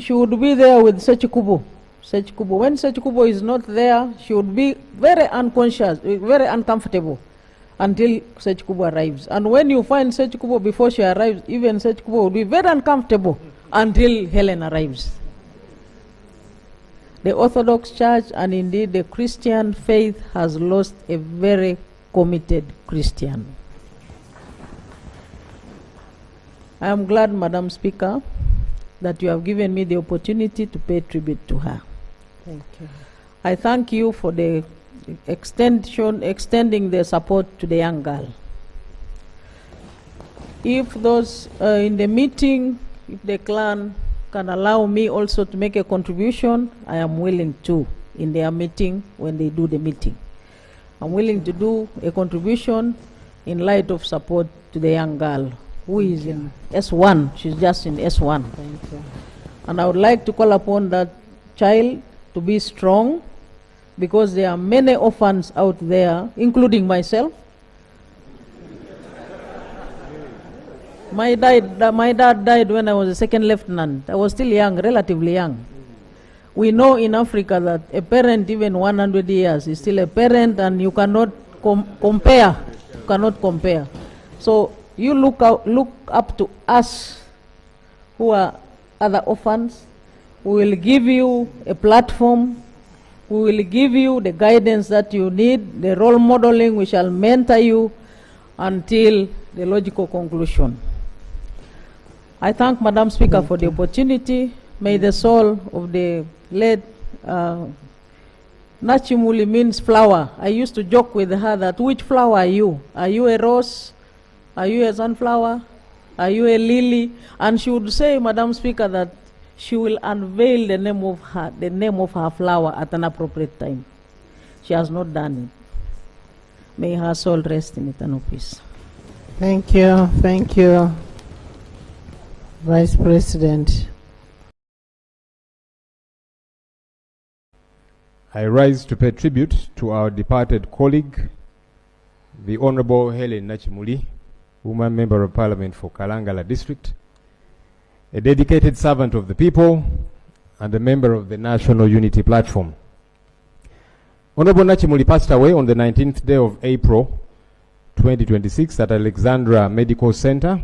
she would be there with Sechikubo, when Sechikubo is not there, she would be very unconscious, very uncomfortable until Sechikubo arrives. And when you find Sechikubo before she arrives, even Sechikubo will be very uncomfortable until Hellen arrives. The Orthodox Church and indeed the Christian faith has lost a very committed Christian. I am glad, Madam Speaker, that you have given me the opportunity to pay tribute to her. Thank you. I thank you for the extending the support to the young girl. If those in the meeting, if the clan can allow me also to make a contribution, I am willing to, in their meeting, when they do the meeting. I'm willing to do a contribution in light of support to the young girl who is in S1. She's just in S1. Thank you. And I would like to call upon that child to be strong, because there are many orphans out there, including myself. My dad died when I was a second lieutenant. I was still young, relatively young. We know in Africa that a parent, even 100 years, is still a parent, and you cannot compare. You cannot compare. So you look up to us who are other orphans. We will give you a platform. We will give you the guidance that you need, the role modeling. We shall mentor you until the logical conclusion. I thank Madam Speaker for the opportunity. May the soul of the late Nakimuli means flower. I used to joke with her that, which flower are you? Are you a rose? Are you a sunflower? Are you a lily? And she would say, Madam Speaker, that she will unveil the name of her flower at an appropriate time. She has not done it. May her soul rest in eternal peace. Thank you. Thank you, Vice President. I rise to pay tribute to our departed colleague, the Honorable Hellen Nakimuli, Woman Member of Parliament for Kalangala District, a dedicated servant of the people, and a member of the National Unity Platform. Honorable Nakimuli passed away on the 19th day of April 2026 at Alexandra Medical Center,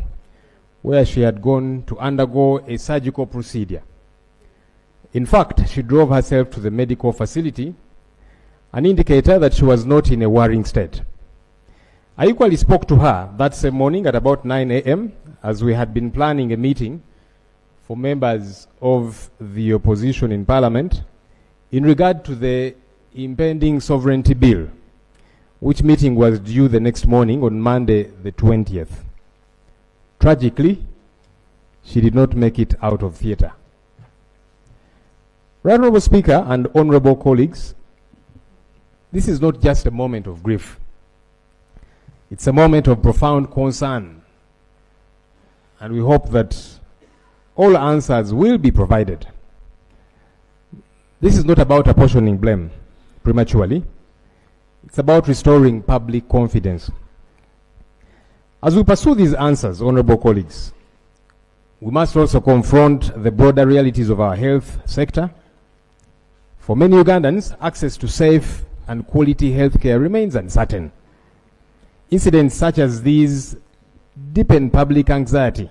where she had gone to undergo a surgical procedure. In fact, she drove herself to the medical facility, an indicator that she was not in a worrying state. I equally spoke to her that same morning at about 9 a.m. as we had been planning a meeting for members of the opposition in Parliament in regard to the impending sovereignty bill, which meeting was due the next morning on Monday the 20th. Tragically, she did not make it out of theatre. Right Honourable Speaker and honourable colleagues, this is not just a moment of grief. It's a moment of profound concern. And we hope that all answers will be provided. This is not about apportioning blame prematurely. It's about restoring public confidence. As we pursue these answers, honourable colleagues, we must also confront the broader realities of our health sector. For many Ugandans, access to safe and quality healthcare remains uncertain. Incidents such as these deepen public anxiety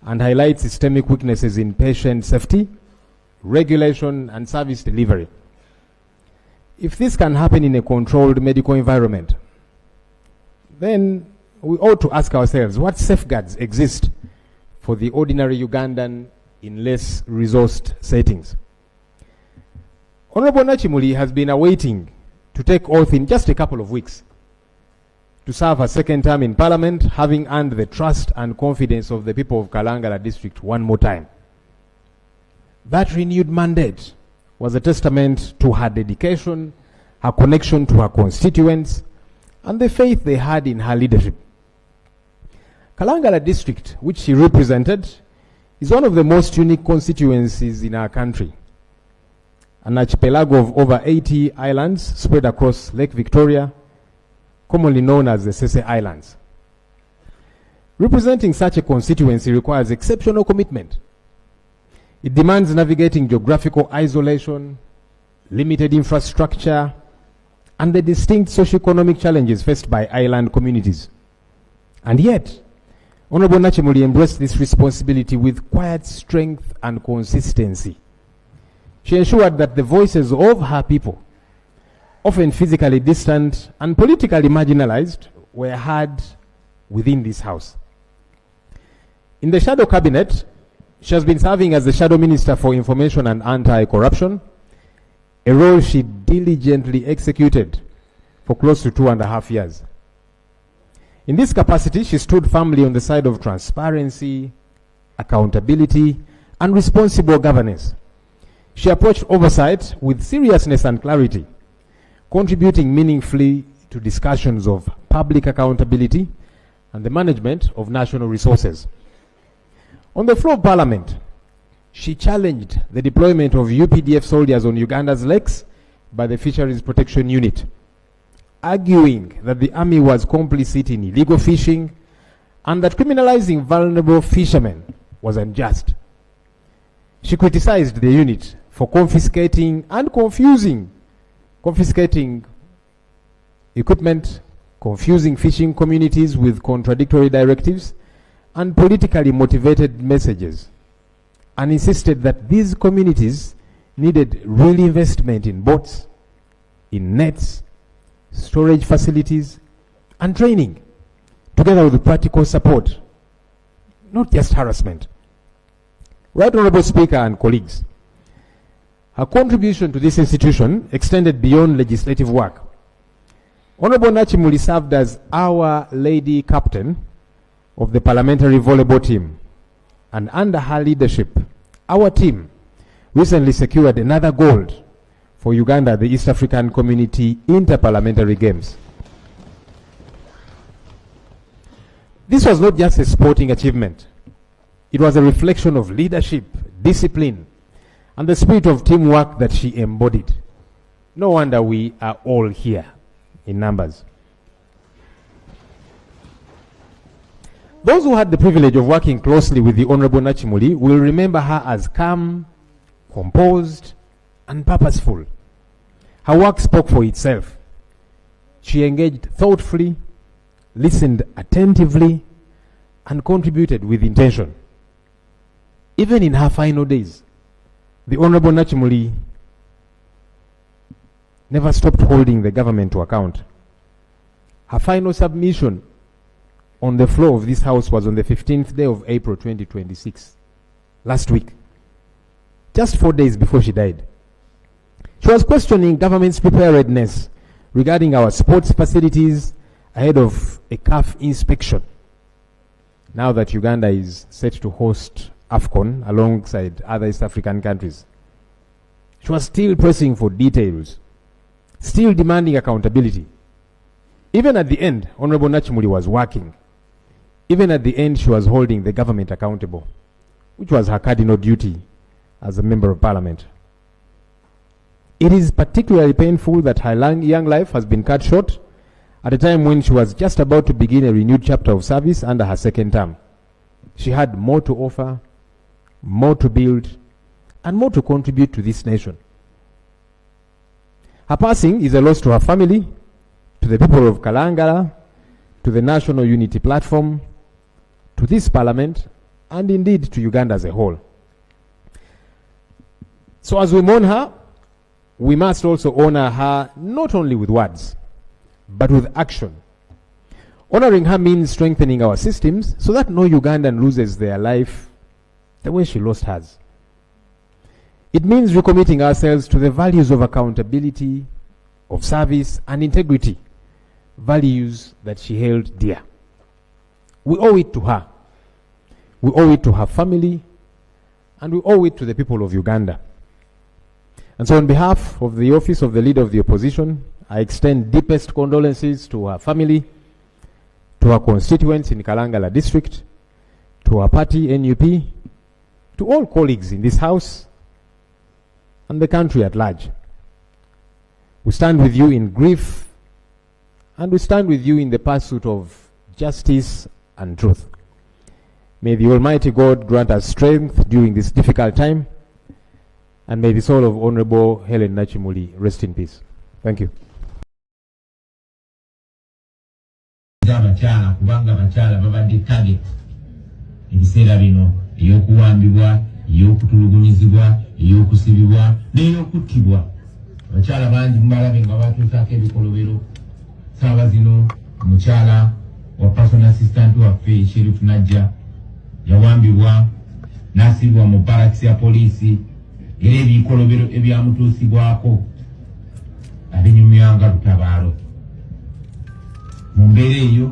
and highlight systemic weaknesses in patient safety, regulation, and service delivery. If this can happen in a controlled medical environment, then we ought to ask ourselves what safeguards exist for the ordinary Ugandan in less resourced settings. Honourable Nakimuli has been awaiting to take oath in just a couple of weeks to serve her second term in Parliament, having earned the trust and confidence of the people of Kalangala district one more time. That renewed mandate was a testament to her dedication, her connection to her constituents, and the faith they had in her leadership. Kalangala district, which she represented, is one of the most unique constituencies in our country. An archipelago of over 80 islands spread across Lake Victoria, commonly known as the Sese Islands. Representing such a constituency requires exceptional commitment. It demands navigating geographical isolation, limited infrastructure, and the distinct socio-economic challenges faced by island communities. And yet, Honourable Nakimuli embraced this responsibility with quiet strength and consistency. She ensured that the voices of her people, often physically distant and politically marginalized, were heard within this house. In the shadow cabinet, she has been serving as the Shadow Minister for Information and Anti-Corruption, a role she diligently executed for close to 2.5 years. In this capacity, she stood firmly on the side of transparency, accountability, and responsible governance. She approached oversight with seriousness and clarity, contributing meaningfully to discussions of public accountability and the management of national resources. On the floor of Parliament, she challenged the deployment of UPDF soldiers on Uganda's lakes by the Fisheries Protection Unit, arguing that the army was complicit in illegal fishing and that criminalizing vulnerable fishermen was unjust. She criticized the unit for confiscating equipment, confusing fishing communities with contradictory directives and politically motivated messages, and insisted that these communities needed real investment in boats, in nets, storage facilities, and training, together with practical support, not just harassment. Right Honourable Speaker and colleagues, her contribution to this institution extended beyond legislative work. Honourable Nakimuli served as Our Lady Captain of the parliamentary volleyball team, and under her leadership, our team recently secured another gold for Uganda at the East African Community Interparliamentary Games. This was not just a sporting achievement. It was a reflection of leadership, discipline, and the spirit of teamwork that she embodied. No wonder we are all here in numbers. Those who had the privilege of working closely with the Honourable Nakimuli will remember her as calm, composed, and purposeful. Her work spoke for itself. She engaged thoughtfully, listened attentively, and contributed with intention. Even in her final days, the Honourable Nakimuli never stopped holding the government to account. Her final submission on the floor of this house was on the 15th day of April 2026, last week, just 4 days before she died. She was questioning government's preparedness regarding our sports facilities ahead of a CAF inspection, now that Uganda is set to host AFCON alongside other East African countries. She was still pressing for details, still demanding accountability. Even at the end, Honorable Nakimuli was working. Even at the end, she was holding the government accountable, which was her cardinal duty as a member of parliament. It is particularly painful that her young life has been cut short at a time when she was just about to begin a renewed chapter of service under her second term. She had more to offer, more to build, and more to contribute to this nation. Her passing is a loss to her family, to the people of Kalangala, to the National Unity Platform, to this parliament, and indeed to Uganda as a whole. So as we mourn her, we must also honor her not only with words, but with action. Honoring her means strengthening our systems so that no Ugandan loses their life the way she lost hers. It means recommitting ourselves to the values of accountability, of service, and integrity, values that she held dear. We owe it to her. We owe it to her family, and we owe it to the people of Uganda. And so on behalf of the office of the Leader of the Opposition, I extend deepest condolences to her family, to her constituents in Kalangala district, to her party, NUP, to all colleagues in this House, and the country at large. We stand with you in grief, and we stand with you in the pursuit of justice and truth. May the Almighty God grant us strength during this difficult time, and may the soul of Honorable Hellen Nakimuli rest in peace. Thank you. Abakyala kubanga abakyala babadde target ebiseera bino ey'okuwambibwa, ey'okutulugunyizibwa, ey'okusibibwa n'ey'okuttibwa. Abakyala bangi mubalabe nga batuusaako ebikolobero. Saaba zino omukyala wa personal assistant waffe Sheriff Najja yawambibwa n'asibibwa mu barracks ya poliisi era ebikolobero ebyamutuusibwako abinyumyanga lutabaalo. Mu mbeera eyo